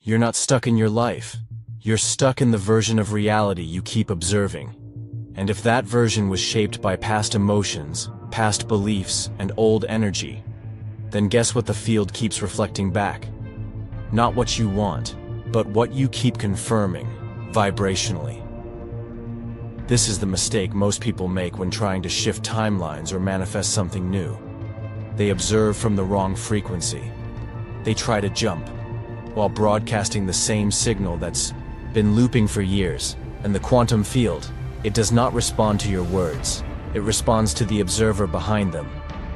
You're not stuck in your life. You're stuck in the version of reality you keep observing. And if that version was shaped by past emotions, past beliefs, and old energy, then guess what the field keeps reflecting back? Not what you want, but what you keep confirming, vibrationally. This is the mistake most people make when trying to shift timelines or manifest something new. They observe from the wrong frequency. They try to jump, while broadcasting the same signal that's been looping for years. And the quantum field, it does not respond to your words. It responds to the observer behind them.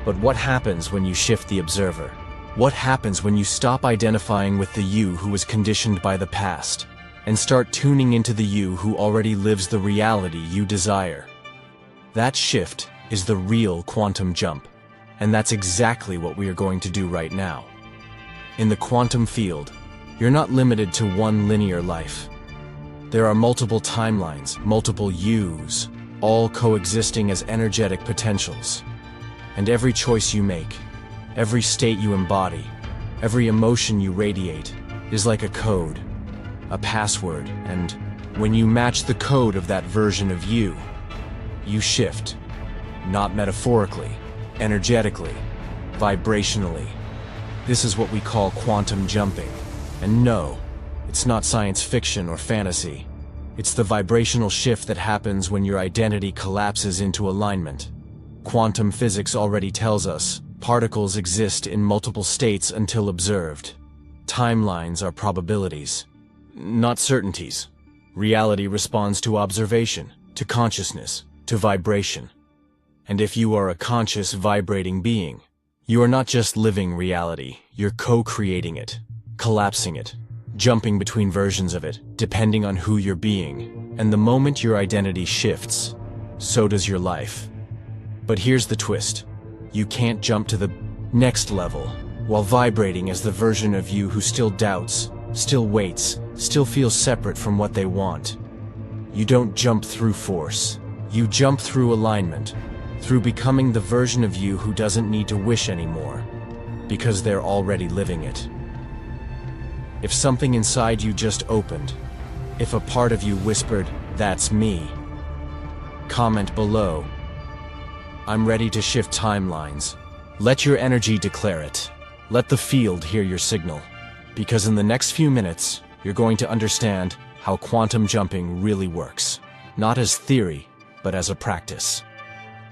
But what happens when you shift the observer? What happens when you stop identifying with the you who was conditioned by the past, and start tuning into the you who already lives the reality you desire? That shift is the real quantum jump, and that's exactly what we are going to do right now. In the quantum field, you're not limited to one linear life. There are multiple timelines, multiple yous, all coexisting as energetic potentials. And every choice you make, every state you embody, every emotion you radiate, is like a code, a password, and when you match the code of that version of you, you shift. Not metaphorically, energetically, vibrationally. This is what we call quantum jumping. And no, it's not science fiction or fantasy. It's the vibrational shift that happens when your identity collapses into alignment. Quantum physics already tells us particles exist in multiple states until observed. Timelines are probabilities, not certainties. Reality responds to observation, to consciousness, to vibration. And if you are a conscious, vibrating being, you are not just living reality, you're co-creating it, collapsing it, jumping between versions of it, depending on who you're being. And the moment your identity shifts, so does your life. But here's the twist. You can't jump to the next level while vibrating as the version of you who still doubts, still waits, still feels separate from what they want. You don't jump through force. You jump through alignment, through becoming the version of you who doesn't need to wish anymore, because they're already living it. If something inside you just opened, if a part of you whispered, "That's me," comment below. I'm ready to shift timelines. Let your energy declare it. Let the field hear your signal. Because in the next few minutes, you're going to understand how quantum jumping really works. Not as theory, but as a practice.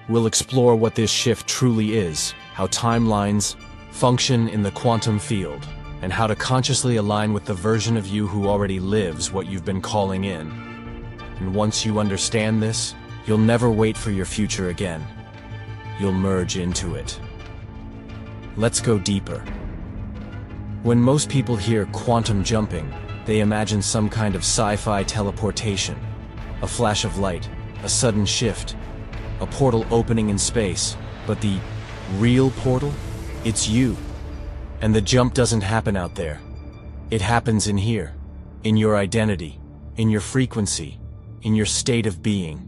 We'll explore what this shift truly is, how timelines function in the quantum field, and how to consciously align with the version of you who already lives what you've been calling in. And once you understand this, you'll never wait for your future again. You'll merge into it. Let's go deeper. When most people hear quantum jumping, they imagine some kind of sci-fi teleportation, a flash of light, a sudden shift, a portal opening in space. But the real portal? It's you. And the jump doesn't happen out there. It happens in here, in your identity, in your frequency, in your state of being.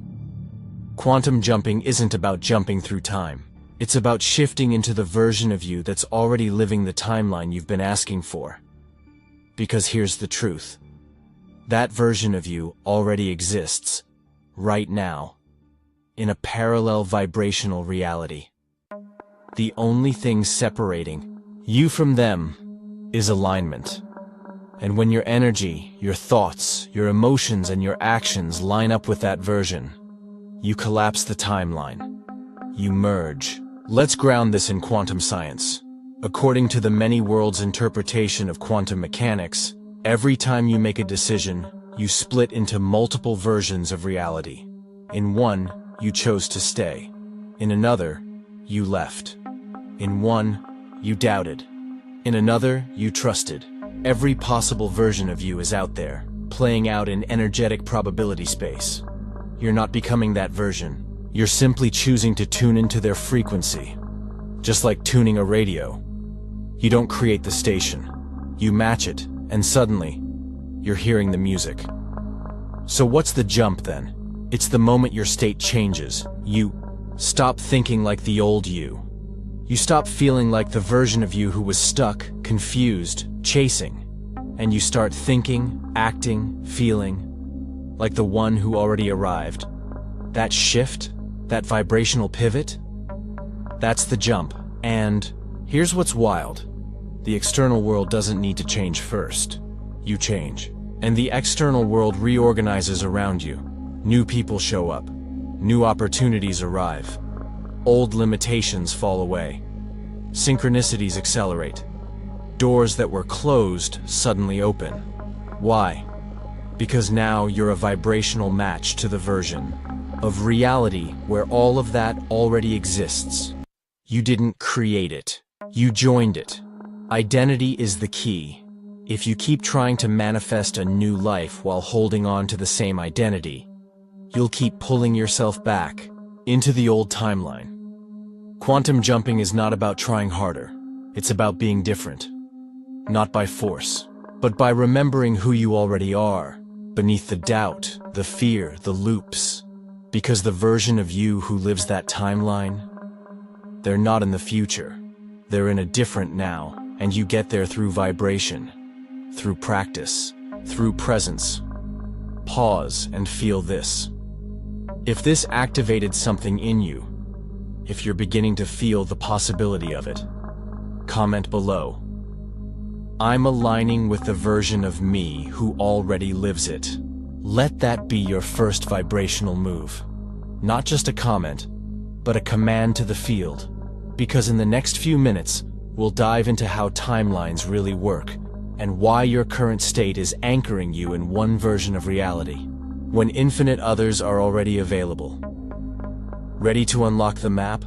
Quantum jumping isn't about jumping through time. It's about shifting into the version of you that's already living the timeline you've been asking for. Because here's the truth. That version of you already exists, right now, in a parallel vibrational reality. The only thing separating you from them is alignment. And when your energy, your thoughts, your emotions, and your actions line up with that version, you collapse the timeline. You merge. Let's ground this in quantum science. According to the many worlds interpretation of quantum mechanics, every time you make a decision, you split into multiple versions of reality. In one, you chose to stay. In another, you left. In one, you doubted. In another, you trusted. Every possible version of you is out there, playing out in energetic probability space. You're not becoming that version. You're simply choosing to tune into their frequency. Just like tuning a radio. You don't create the station. You match it, and suddenly, you're hearing the music. So what's the jump then? It's the moment your state changes. You stop thinking like the old you. You stop feeling like the version of you who was stuck, confused, chasing. and you start thinking, acting, feeling like the one who already arrived. That shift, that vibrational pivot, that's the jump. And here's what's wild. The external world doesn't need to change first. You change. And the external world reorganizes around you. New people show up. New opportunities arrive. Old limitations fall away. Synchronicities accelerate. Doors that were closed suddenly open. Why? Because now you're a vibrational match to the version of reality where all of that already exists. You didn't create it. You joined it. Identity is the key. If you keep trying to manifest a new life while holding on to the same identity, you'll keep pulling yourself back into the old timeline. Quantum jumping is not about trying harder. It's about being different. Not by force, but by remembering who you already are, beneath the doubt, the fear, the loops. Because the version of you who lives that timeline, they're not in the future. They're in a different now, and you get there through vibration, through practice, through presence. Pause and feel this. If this activated something in you, if you're beginning to feel the possibility of it, comment below. I'm aligning with the version of me who already lives it. Let that be your first vibrational move. Not just a comment, but a command to the field. Because in the next few minutes, we'll dive into how timelines really work and why your current state is anchoring you in one version of reality, when infinite others are already available. Ready to unlock the map?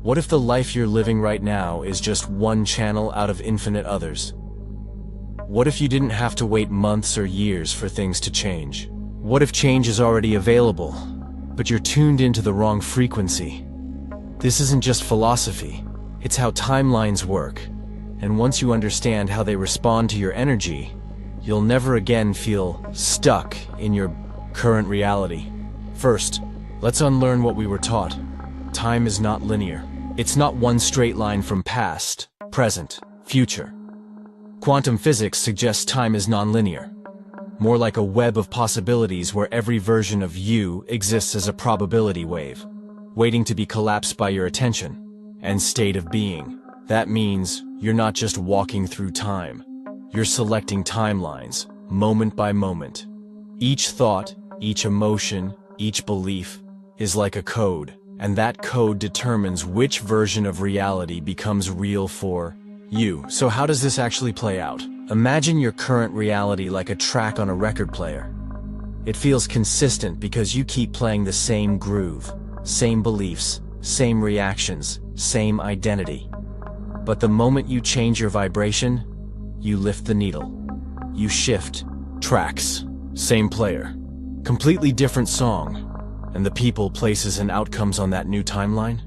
What if the life you're living right now is just one channel out of infinite others? What if you didn't have to wait months or years for things to change? What if change is already available, but you're tuned into the wrong frequency? This isn't just philosophy, it's how timelines work. And once you understand how they respond to your energy, you'll never again feel stuck in your current reality. First, let's unlearn what we were taught. Time is not linear. It's not one straight line from past, present, future. Quantum physics suggests time is nonlinear, more like a web of possibilities where every version of you exists as a probability wave, waiting to be collapsed by your attention and state of being. That means you're not just walking through time. You're selecting timelines, moment by moment. Each thought, each emotion, each belief is like a code, and that code determines which version of reality becomes real for you. So how does this actually play out? Imagine your current reality like a track on a record player. It feels consistent because you keep playing the same groove, same beliefs, same reactions, same identity. But the moment you change your vibration, you lift the needle. You shift tracks, same player, completely different song. And the people, places, and outcomes on that new timeline?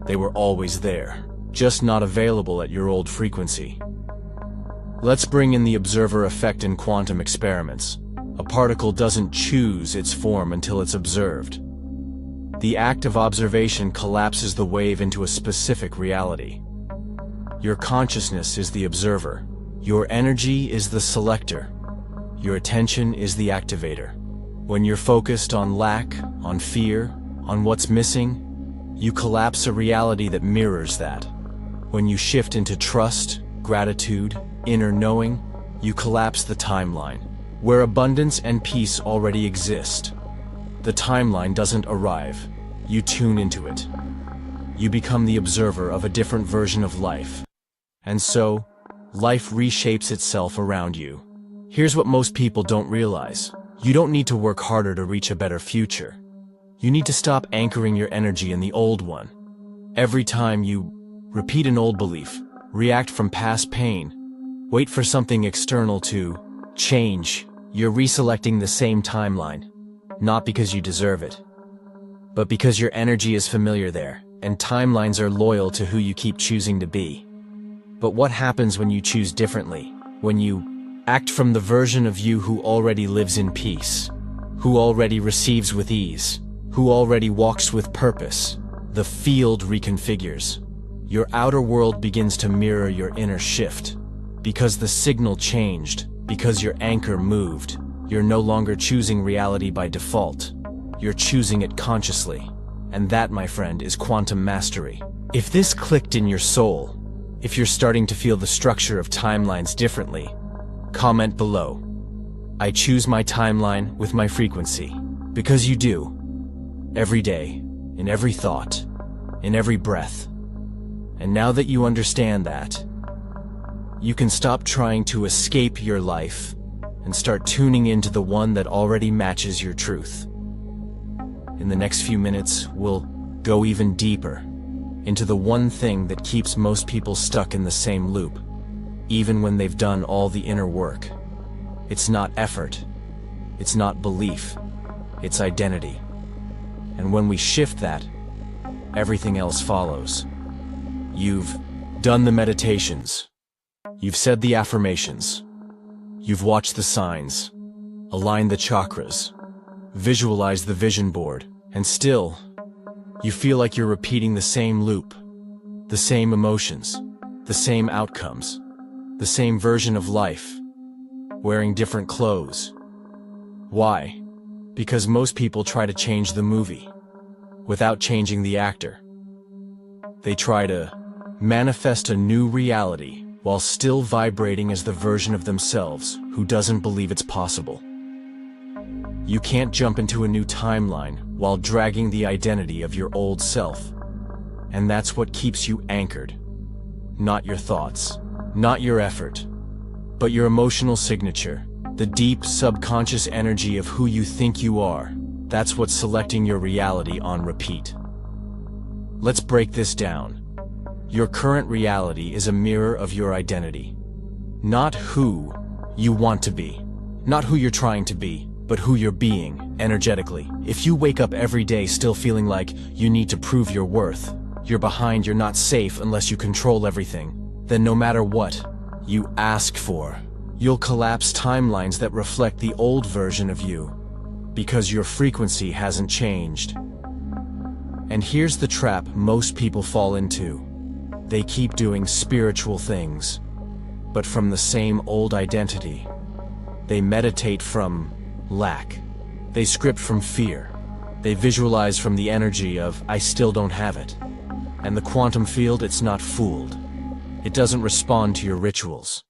They were always there, just not available at your old frequency. Let's bring in the observer effect in quantum experiments. A particle doesn't choose its form until it's observed. The act of observation collapses the wave into a specific reality. Your consciousness is the observer. Your energy is the selector. Your attention is the activator. When you're focused on lack, on fear, on what's missing, you collapse a reality that mirrors that. When you shift into trust, gratitude, inner knowing, you collapse the timeline, where abundance and peace already exist. The timeline doesn't arrive, you tune into it. You become the observer of a different version of life. And so, life reshapes itself around you. Here's what most people don't realize. You don't need to work harder to reach a better future. You need to stop anchoring your energy in the old one. Every time you repeat an old belief, react from past pain, wait for something external to change, you're reselecting the same timeline. Not because you deserve it, but because your energy is familiar there, and timelines are loyal to who you keep choosing to be. But what happens when you choose differently? When you act from the version of you who already lives in peace, who already receives with ease, who already walks with purpose? The field reconfigures. Your outer world begins to mirror your inner shift. Because the signal changed, because your anchor moved. You're no longer choosing reality by default. You're choosing it consciously. And that, my friend, is quantum mastery. If this clicked in your soul, if you're starting to feel the structure of timelines differently, comment below. I choose my timeline with my frequency. Because you do. Every day, in every thought, in every breath. And now that you understand that, you can stop trying to escape your life and start tuning into the one that already matches your truth. In the next few minutes, we'll go even deeper into the one thing that keeps most people stuck in the same loop, even when they've done all the inner work. It's not effort, it's not belief, it's identity. And when we shift that, everything else follows. You've done the meditations, you've said the affirmations, you've watched the signs, aligned the chakras, visualized the vision board, and still, you feel like you're repeating the same loop, the same emotions, the same outcomes, the same version of life, wearing different clothes. Why? Because most people try to change the movie without changing the actor. They try to manifest a new reality while still vibrating as the version of themselves who doesn't believe it's possible. You can't jump into a new timeline while dragging the identity of your old self. And that's what keeps you anchored. Not your thoughts, not your effort, but your emotional signature, the deep subconscious energy of who you think you are. That's what's selecting your reality on repeat. Let's break this down. Your current reality is a mirror of your identity. Not who you want to be, not who you're trying to be, but who you're being, energetically. If you wake up every day still feeling like you need to prove your worth, you're behind, you're not safe unless you control everything, then no matter what you ask for, you'll collapse timelines that reflect the old version of you, because your frequency hasn't changed. And here's the trap most people fall into. They keep doing spiritual things, but from the same old identity. They meditate from lack. They script from fear. They visualize from the energy of, I still don't have it. And the quantum field, it's not fooled. It doesn't respond to your rituals.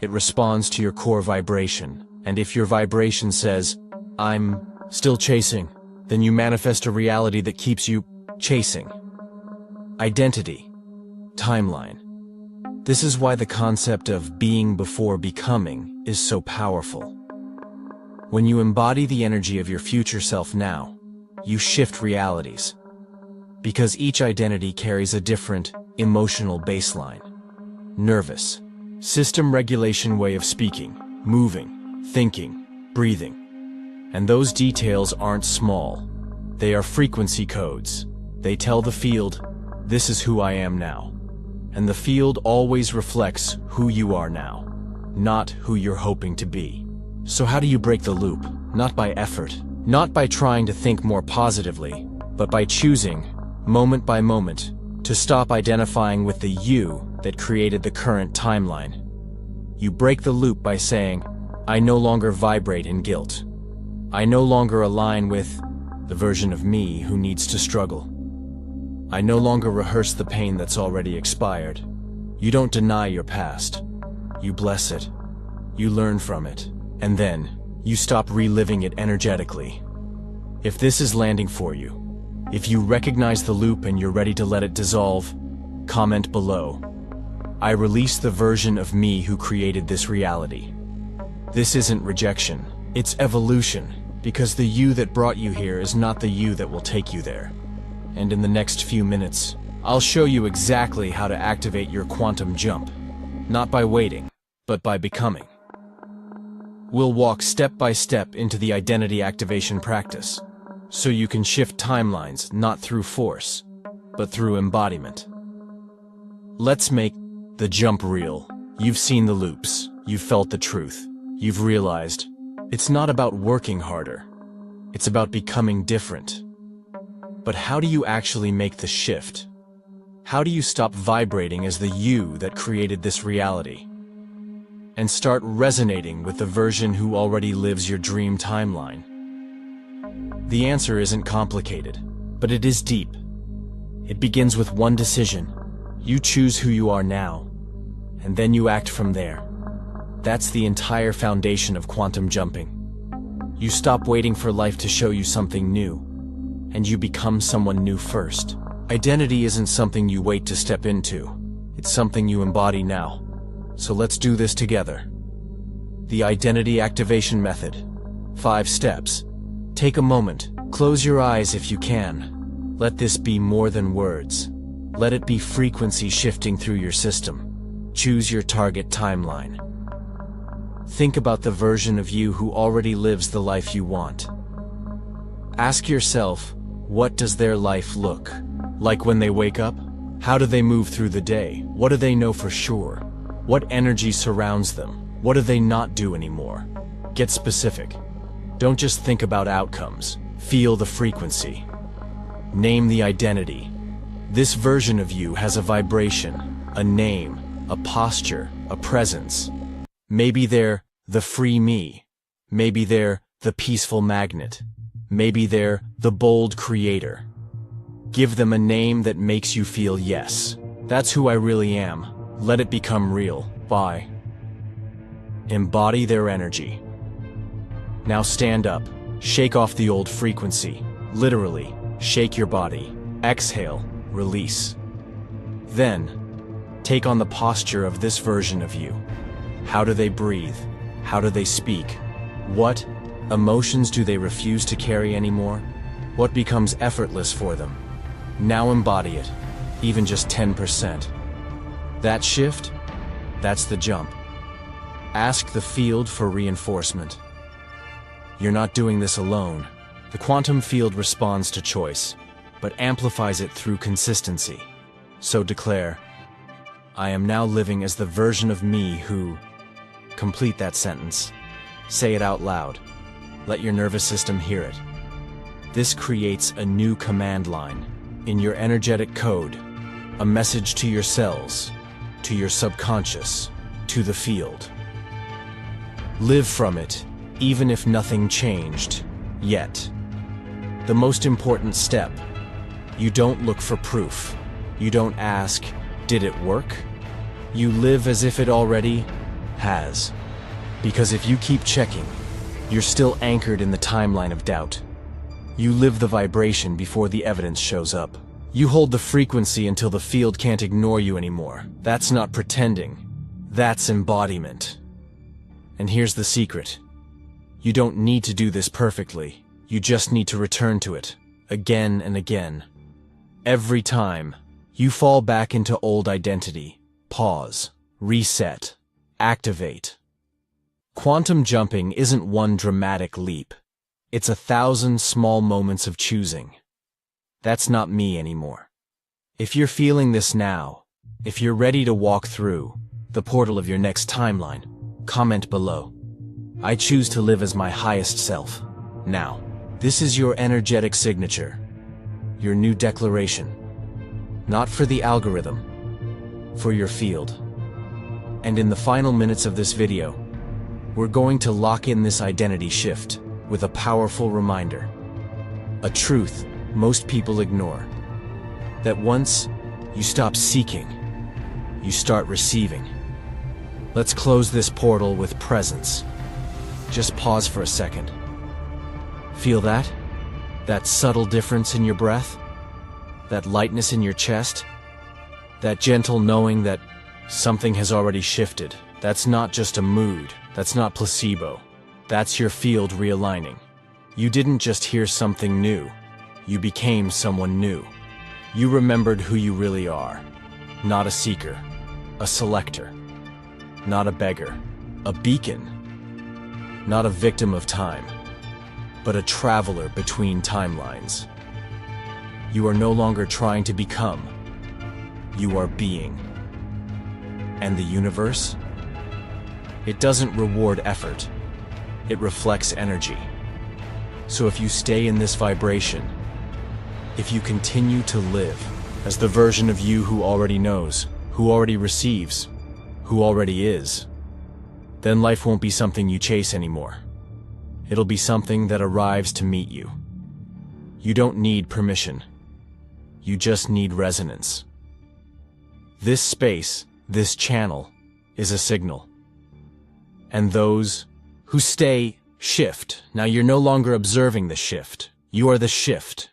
It responds to your core vibration. And if your vibration says, I'm still chasing, then you manifest a reality that keeps you chasing. Identity. Timeline. This is why the concept of being before becoming is so powerful. When you embody the energy of your future self now, you shift realities. Because each identity carries a different emotional baseline. Nervous system regulation, way of speaking, moving, thinking, breathing. And those details aren't small. They are frequency codes. They tell the field, this is who I am now. And the field always reflects who you are now, not who you're hoping to be. So how do you break the loop? Not by effort, not by trying to think more positively, but by choosing, moment by moment, to stop identifying with the you that created the current timeline. You break the loop by saying, I no longer vibrate in guilt. I no longer align with the version of me who needs to struggle. I no longer rehearse the pain that's already expired. You don't deny your past. You bless it. You learn from it. And then, you stop reliving it energetically. If this is landing for you, if you recognize the loop and you're ready to let it dissolve, comment below. I release the version of me who created this reality. This isn't rejection, it's evolution, because the you that brought you here is not the you that will take you there. And in the next few minutes, I'll show you exactly how to activate your quantum jump. Not by waiting, but by becoming. We'll walk step by step into the identity activation practice, so you can shift timelines not through force, but through embodiment. Let's make the jump real. You've seen the loops, you've felt the truth, you've realized it's not about working harder, it's about becoming different. But how do you actually make the shift? How do you stop vibrating as the you that created this reality? and start resonating with the version who already lives your dream timeline. The answer isn't complicated, but it is deep. It begins with one decision. You choose who you are now, and then you act from there. That's the entire foundation of quantum jumping. You stop waiting for life to show you something new, and you become someone new first. Identity isn't something you wait to step into. It's something you embody now. So let's do this together. The Identity Activation Method. 5 steps. Take a moment. Close your eyes if you can. Let this be more than words. Let it be frequency shifting through your system. Choose your target timeline. Think about the version of you who already lives the life you want. Ask yourself, what does their life look like when they wake up? How do they move through the day? What do they know for sure? What energy surrounds them? What do they not do anymore? Get specific. Don't just think about outcomes. Feel the frequency. Name the identity. This version of you has a vibration, a name, a posture, a presence. Maybe they're the free me. Maybe they're the peaceful magnet. Maybe they're the bold creator. Give them a name that makes you feel, yes, that's who I really am. Let it become real. Bye. Embody their energy. Now stand up. Shake off the old frequency. Literally, shake your body. Exhale, release. Then, take on the posture of this version of you. How do they breathe? How do they speak? What emotions do they refuse to carry anymore? What becomes effortless for them? Now embody it, even just 10%. That shift, that's the jump. Ask the field for reinforcement. You're not doing this alone. The quantum field responds to choice, but amplifies it through consistency. So declare, I am now living as the version of me who... Complete that sentence. Say it out loud. Let your nervous system hear it. This creates a new command line. In your energetic code, a message to your cells, to your subconscious, to the field. Live from it, even if nothing changed, yet. The most important step, you don't look for proof. You don't ask, did it work? You live as if it already has. Because if you keep checking, you're still anchored in the timeline of doubt. You live the vibration before the evidence shows up. You hold the frequency until the field can't ignore you anymore. That's not pretending. That's embodiment. And here's the secret. You don't need to do this perfectly. You just need to return to it, again and again. Every time, you fall back into old identity. Pause. Reset. Activate. Quantum jumping isn't one dramatic leap. It's 1,000 small moments of choosing. That's not me anymore. If you're feeling this now, if you're ready to walk through the portal of your next timeline, comment below. I choose to live as my highest self. Now, this is your energetic signature, your new declaration. Not for the algorithm, for your field. And in the final minutes of this video, we're going to lock in this identity shift with a powerful reminder. A truth most people ignore. That once you stop seeking, you start receiving. Let's close this portal with presence. Just pause for a second. Feel that? That subtle difference in your breath? That lightness in your chest? That gentle knowing that something has already shifted. That's not just a mood. That's not placebo. That's your field realigning. You didn't just hear something new. You became someone new. You remembered who you really are. Not a seeker, a selector. Not a beggar, a beacon. Not a victim of time, but a traveler between timelines. You are no longer trying to become. You are being. And the universe? It doesn't reward effort. It reflects energy. So if you stay in this vibration, if you continue to live as the version of you who already knows, who already receives, who already is, then life won't be something you chase anymore. It'll be something that arrives to meet you. You don't need permission. You just need resonance. This space, this channel, is a signal. And those who stay shift. Now you're no longer observing the shift. You are the shift.